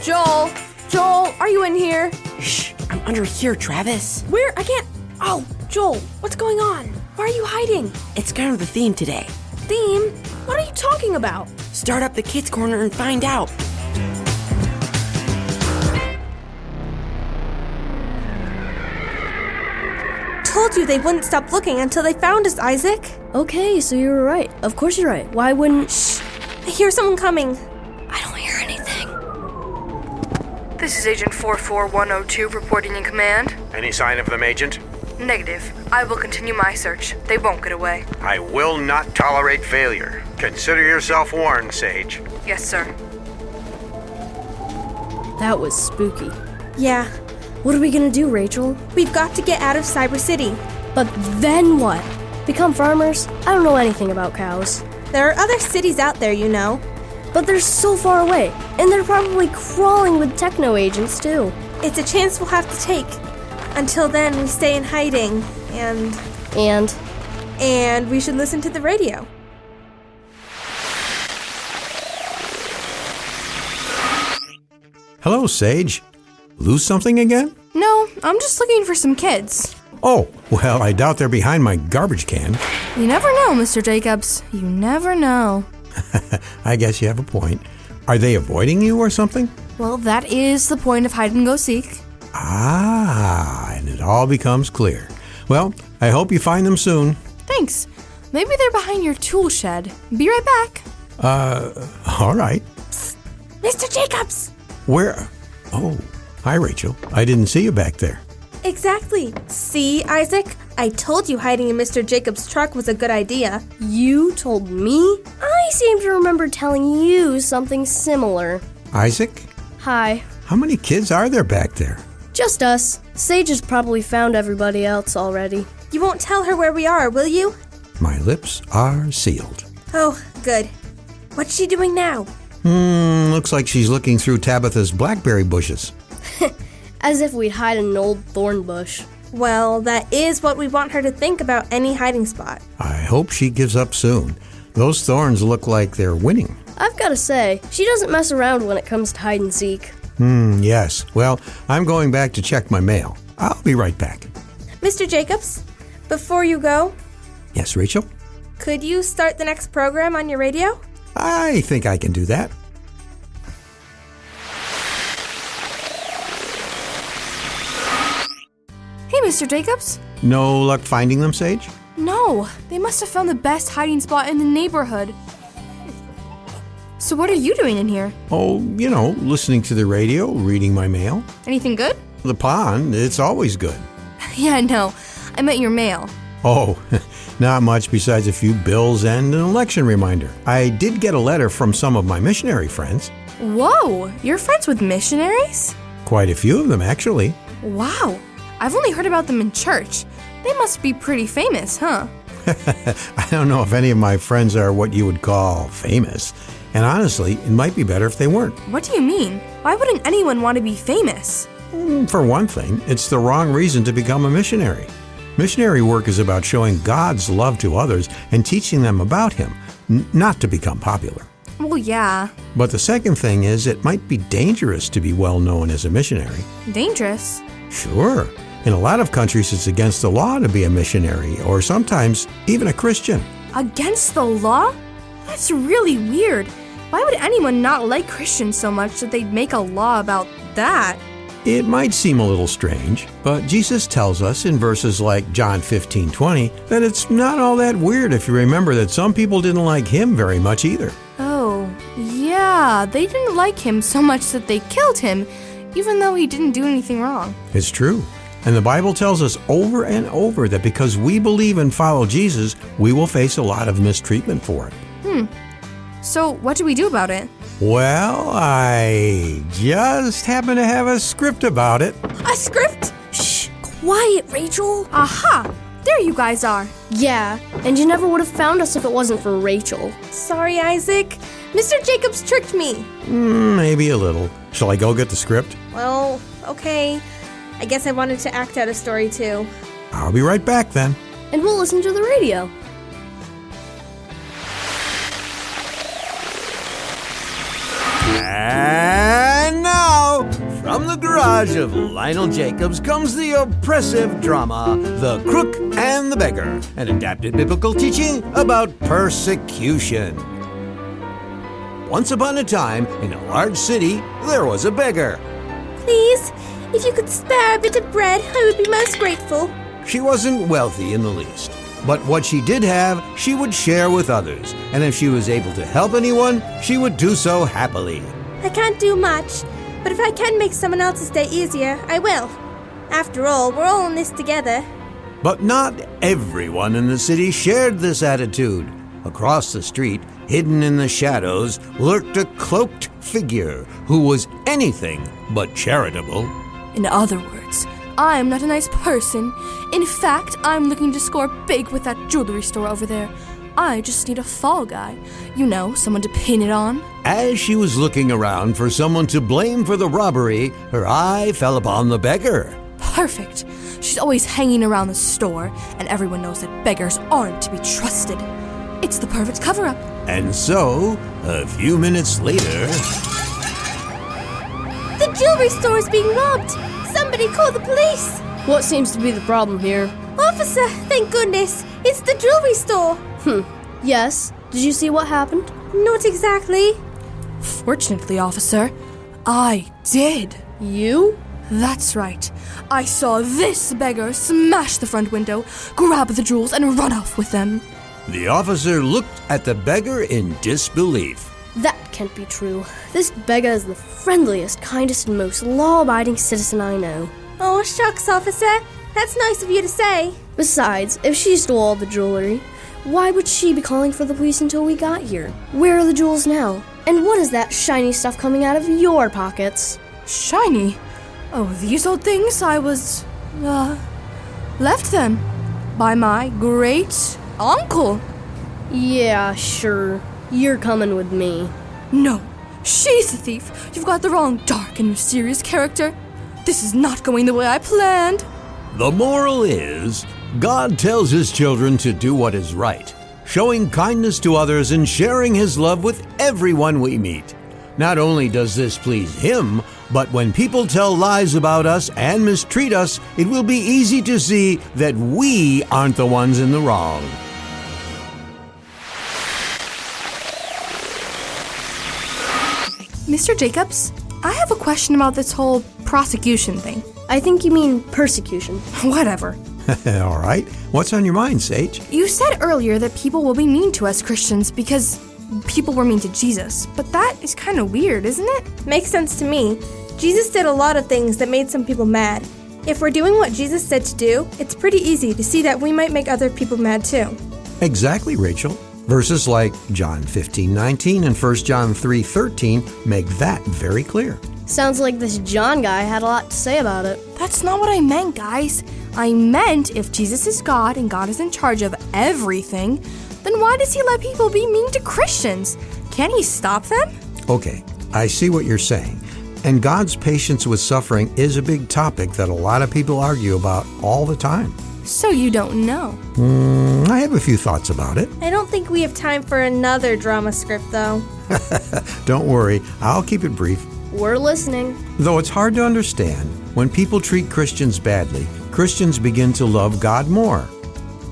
Joel! Joel, are you in here? Shh, I'm under here, Travis. Where? I can't... Oh, Joel, what's going on? Why are you hiding? It's kind of the theme today. Theme? What are you talking about? Start up the kids' corner and find out. Told you they wouldn't stop looking until they found us, Isaac. Okay, so you were right. Of course you're right. Why wouldn't... Shh! I hear someone coming. I don't hear anything. This is Agent 44102 reporting in command. Any sign of them, Agent? Negative. I will continue my search. They won't get away. I will not tolerate failure. Consider yourself warned, Sage. Yes, sir. That was spooky. Yeah, What are we gonna do, Rachel? we've got to get out of Cyber City. But then what? Become farmers? I don't know anything about cows. There are other cities out there, you know. But they're so far away, and they're probably crawling with techno agents too. It's a chance we'll have to take. Until then, we stay in hiding, and we should listen to the radio. Hello, Sage. Lose something again? No, I'm just looking for some kids. Oh, well, I doubt they're behind my garbage can. You never know, Mr. Jacobs. You never know. I guess you have a point. Are they avoiding you or something? Well, that is the point of hide and go seek. Ah, and it all becomes clear. Well, I hope you find them soon. Thanks. Maybe they're behind your tool shed. Be right back. All right. Mr. Jacobs! Where? Oh, hi, Rachel. I didn't see you back there. Exactly. See, Isaac? I told you hiding in Mr. Jacobs' truck was a good idea. You told me? I seem to remember telling you something similar. Isaac, Hi. how many kids are there back there? Just us. Sage has probably found everybody else already. You won't tell her where we are, will you? My lips are sealed. Oh, good. What's she doing now? Looks like she's looking through Tabitha's blackberry bushes. As if we'd hide in an old thorn bush. Well, that is what we want her to think about any hiding spot. I hope she gives up soon. Those thorns look like they're winning. I've gotta say, she doesn't mess around when it comes to hide and seek. Yes. Well, I'm going back to check my mail. I'll be right back. Mr. Jacobs, before you go, Yes, Rachel? could you start the next program on your radio? I think I can do that. Hey, Mr. Jacobs. No luck finding them, Sage? No, they must have found the best hiding spot in the neighborhood. So what are you doing in here? Oh, listening to the radio, reading my mail. Anything good? The pond, it's always good. Yeah, no, I meant your mail. Oh, not much besides a few bills and an election reminder. I did get a letter from some of my missionary friends. Whoa, you're friends with missionaries? Quite a few of them, actually. Wow, I've only heard about them in church. They must be pretty famous, huh? I don't know if any of my friends are what you would call famous. And honestly, it might be better if they weren't. What do you mean? Why wouldn't anyone want to be famous? For one thing, it's the wrong reason to become a missionary. Missionary work is about showing God's love to others and teaching them about Him, not to become popular. Well, yeah. But the second thing is it might be dangerous to be well known as a missionary. Dangerous? Sure. In a lot of countries, it's against the law to be a missionary, or sometimes even a Christian. Against the law? That's really weird. Why would anyone not like Christians so much that they'd make a law about that? It might seem a little strange, but Jesus tells us in verses like John 15:20 that it's not all that weird if you remember that some people didn't like Him very much either. Oh, yeah, they didn't like him so much that they killed him, even though he didn't do anything wrong. It's true. And the Bible tells us over and over that because we believe and follow Jesus, we will face a lot of mistreatment for it. So what do we do about it? Well, I just happen to have a script about it. A script? Shh! Quiet, Rachel! Aha! There you guys are. Yeah, and you never would have found us if it wasn't for Rachel. Sorry, Isaac. Mr. Jacobs tricked me. Maybe a little. Shall I go get the script? Well, okay. I guess I wanted to act out a story too. I'll be right back then. And we'll listen to the radio. And now, montage of Lionel Jacobs comes the oppressive drama, The Crook and the Beggar, an adapted biblical teaching about persecution. Once upon a time, in a large city, there was a beggar. Please, if you could spare a bit of bread, I would be most grateful. She wasn't wealthy in the least, but what she did have, she would share with others, and if she was able to help anyone, she would do so happily. I can't do much, but if I can make someone else's day easier, I will. After all, we're all in this together. But not everyone in the city shared this attitude. Across the street, hidden in the shadows, lurked a cloaked figure who was anything but charitable. In other words, I'm not a nice person. In fact, I'm looking to score big with that jewelry store over there. I just need a fall guy. You know, someone to pin it on. As she was looking around for someone to blame for the robbery, her eye fell upon the beggar. Perfect. She's always hanging around the store, and everyone knows that beggars aren't to be trusted. It's the perfect cover-up. And so, a few minutes later... The jewelry store is being robbed! Somebody call the police! What seems to be the problem here? Officer, thank goodness! It's the jewelry store! Yes. Did you see what happened? Not exactly. Fortunately, officer, I did. You? That's right. I saw this beggar smash the front window, grab the jewels, and run off with them. The officer looked at the beggar in disbelief. That can't be true. This beggar is the friendliest, kindest, and most law-abiding citizen I know. Oh, shucks, officer. That's nice of you to say. Besides, if she stole all the jewelry, why would she be calling for the police until we got here? Where are the jewels now? And what is that shiny stuff coming out of your pockets? Shiny? Oh, these old things, I was, left them by my great uncle. Yeah, sure. You're coming with me. No, she's the thief. You've got the wrong dark and mysterious character. This is not going the way I planned. The moral is, God tells his children to do what is right, showing kindness to others and sharing his love with everyone we meet. Not only does this please him, but when people tell lies about us and mistreat us, it will be easy to see that we aren't the ones in the wrong. Mr. Jacobs, I have a question about this whole prosecution thing. I think you mean persecution. Whatever. All right, what's on your mind, Sage? You said earlier that people will be mean to us Christians because people were mean to Jesus, but that is kind of weird, isn't it? Makes sense to me. Jesus did a lot of things that made some people mad. If we're doing what Jesus said to do, it's pretty easy to see that we might make other people mad too. Exactly, Rachel. Verses like John 15:19 and 1 John 3:13 make that very clear. Sounds like this John guy had a lot to say about it. That's not what I meant, guys. I meant if Jesus is God and God is in charge of everything, then why does he let people be mean to Christians? Can't he stop them? Okay, I see what you're saying. And God's patience with suffering is a big topic that a lot of people argue about all the time. So you don't know. I have a few thoughts about it. I don't think we have time for another drama script, though. Don't worry, I'll keep it brief. We're listening. Though it's hard to understand, when people treat Christians badly, Christians begin to love God more.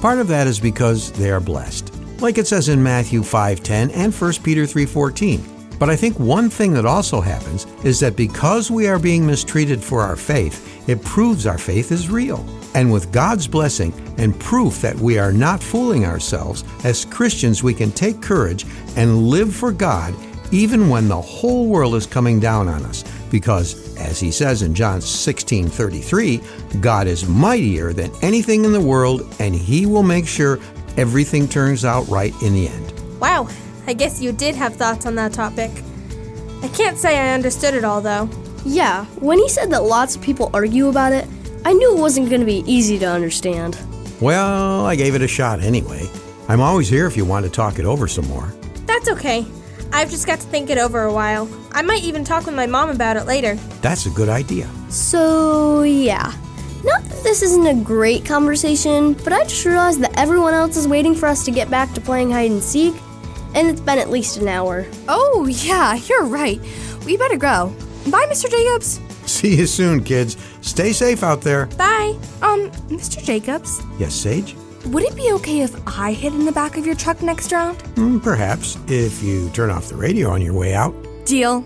Part of that is because they are blessed, like it says in Matthew 5:10 and 1 Peter 3:14. But I think one thing that also happens is that because we are being mistreated for our faith, it proves our faith is real. And with God's blessing and proof that we are not fooling ourselves, as Christians we can take courage and live for God even when the whole world is coming down on us. Because, as he says in John 16:33, God is mightier than anything in the world, and he will make sure everything turns out right in the end. Wow, I guess you did have thoughts on that topic. I can't say I understood it all, though. Yeah, when he said that lots of people argue about it, I knew it wasn't going to be easy to understand. Well, I gave it a shot anyway. I'm always here if you want to talk it over some more. That's okay. I've just got to think it over a while. I might even talk with my mom about it later. That's a good idea. So, yeah. Not that this isn't a great conversation, but I just realized that everyone else is waiting for us to get back to playing hide and seek, and it's been at least an hour. Oh, yeah, you're right. We better go. Bye, Mr. Jacobs. See you soon, kids. Stay safe out there. Bye. Mr. Jacobs, Yes, Sage? would it be okay if I hid in the back of your truck next round? Perhaps, if you turn off the radio on your way out. Deal.